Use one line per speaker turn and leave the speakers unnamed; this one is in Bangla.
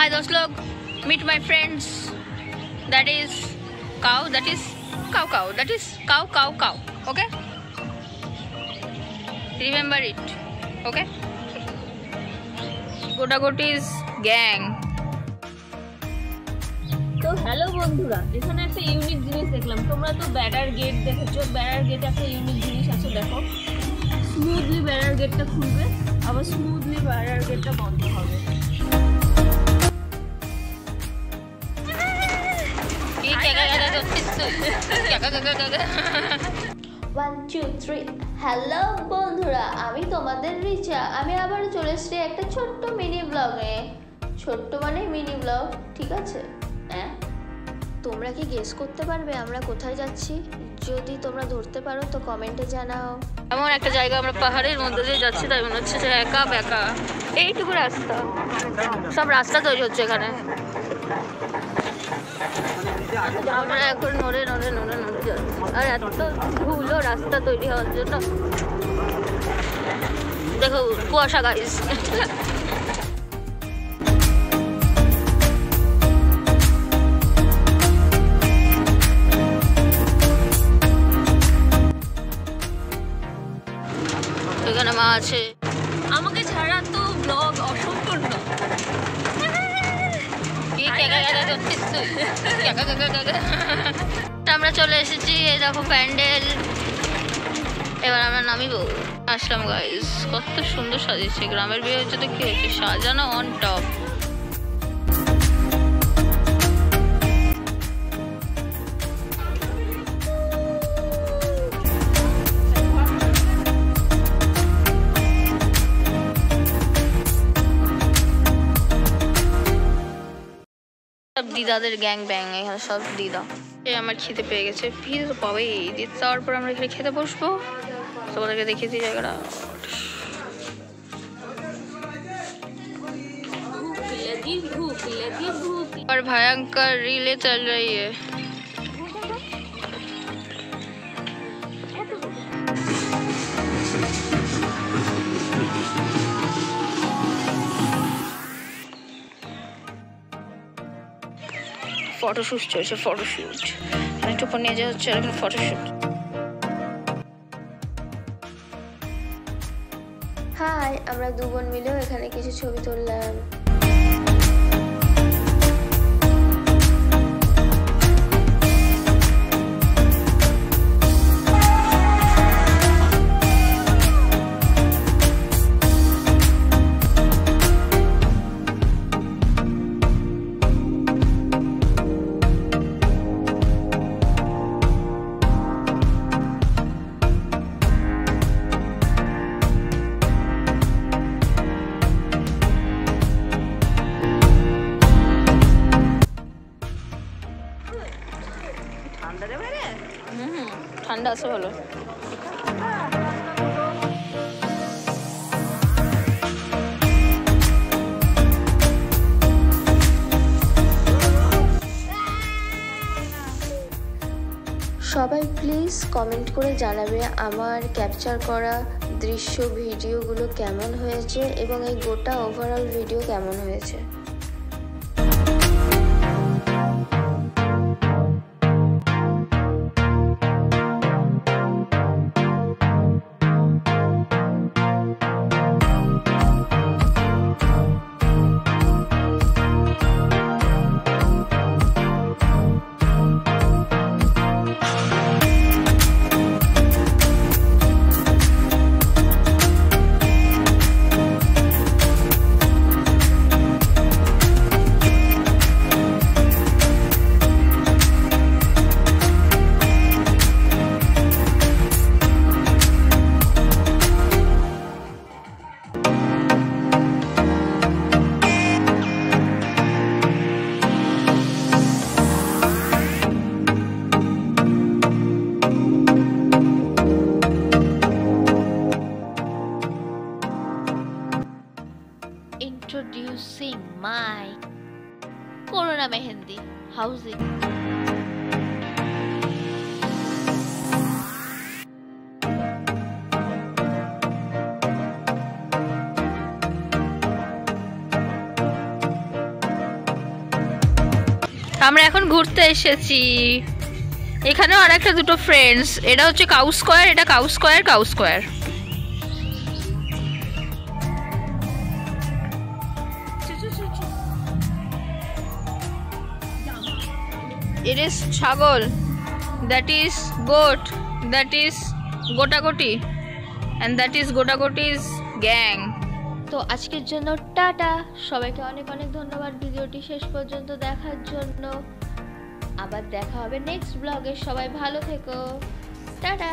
Hi दोस्त लोग, meet my friends. That is cow. That is cow. That is cow. Okay. Remember it. Okay. গোটাগোটি's gang.
তো হ্যালো বন্ধুরা, এখানে একটা ইউনিক জিনিস দেখলাম। তোমরা তো ব্যারার গেট দেখেছো, ব্যারার গেটে একটা ইউনিক জিনিস আছে। দেখো, স্মুথলি ব্যারার গেটটা খুলবে, আবার স্মুথলি ব্যারার গেটটা বন্ধ হবে।
1 2 3 হ্যালো বন্ধুরা, আমি তোমাদের রিচা। আমি আবার চলে এসেছি একটা ছোট্ট মিনি ব্লগে। ছোট্ট মানে মিনি ব্লগ, ঠিক আছে? হ্যাঁ, তোমরা কি গেস করতে পারবে আমরা কোথায় যাচ্ছি? যদি তোমরা ধরতে পারো তো কমেন্টে জানাও।
এমন একটা জায়গা, আমরা পাহাড়ের মধ্যে দিয়ে যাচ্ছি, তাই মনে হচ্ছে যে একা বেকা। এইটুকু রাস্তা, সব রাস্তা তৈরি হচ্ছে এখানে। আমরা এখন নড়ে যাচ্ছি, আর এত ধুলো রাস্তা তৈরি হওয়ার জন্য। দেখো কুয়াশা গাইস। এখানে মা আছে।
আমাকে ছাড়া তো ব্লগ অসম্পূর্ণ।
আমরা চলে এসেছি, এই দেখো প্যান্ডেল। এবার আমরা নামিব। আসলাম গাইস, কত সুন্দর সাজিয়েছে। গ্রামের বিয়ে হচ্ছে তো কি হয়েছে, সাজানো অন টপ। সব দিদাদের গ্যাং ব্যাং, এখানে সব দিদা। এই আমার খেতে পেয়ে গেছে, ভিড় তো পাবেই। দিতে যাওয়ার পর আমরা এখানে খেতে বসবো। তোমাদেরকে দেখিয়েছি জায়গাটা। और भयंकर रीले चल रही है। ফটোশুট চলছে, ফটোশুট। একটু পর নিয়ে যাওয়া হচ্ছে এখানে ফটোশুট।
হাই, আমরা দু বোন মিলেও এখানে কিছু ছবি তুললাম।
ঠান্ডা আছে ভালো।
সবাই প্লিজ কমেন্ট করে জানাবে আমার ক্যাপচার করা দৃশ্য ভিডিওগুলো কেমন হয়েছে এবং এই গোটা ওভারঅল ভিডিও কেমন হয়েছে।
Introducing my Corona Mehendi housing.
আমরা এখন ঘুরতে এসেছি। এখানেও আর একটা দুটো ফ্রেন্ডস, এটা হচ্ছে কাউ স্কোয়ার, এটা cow square, cow square. It is ছাগল, that is goat, that is গোটাগোটি, and that is গোটাগোটি's gang.
তো আজকের জন্য টাটা, সবাইকে অনেক অনেক ধন্যবাদ ভিডিওটি শেষ পর্যন্ত দেখার জন্য। আবার দেখা হবে নেক্সট ব্লগে, সবাই ভালো থেকো, টাটা।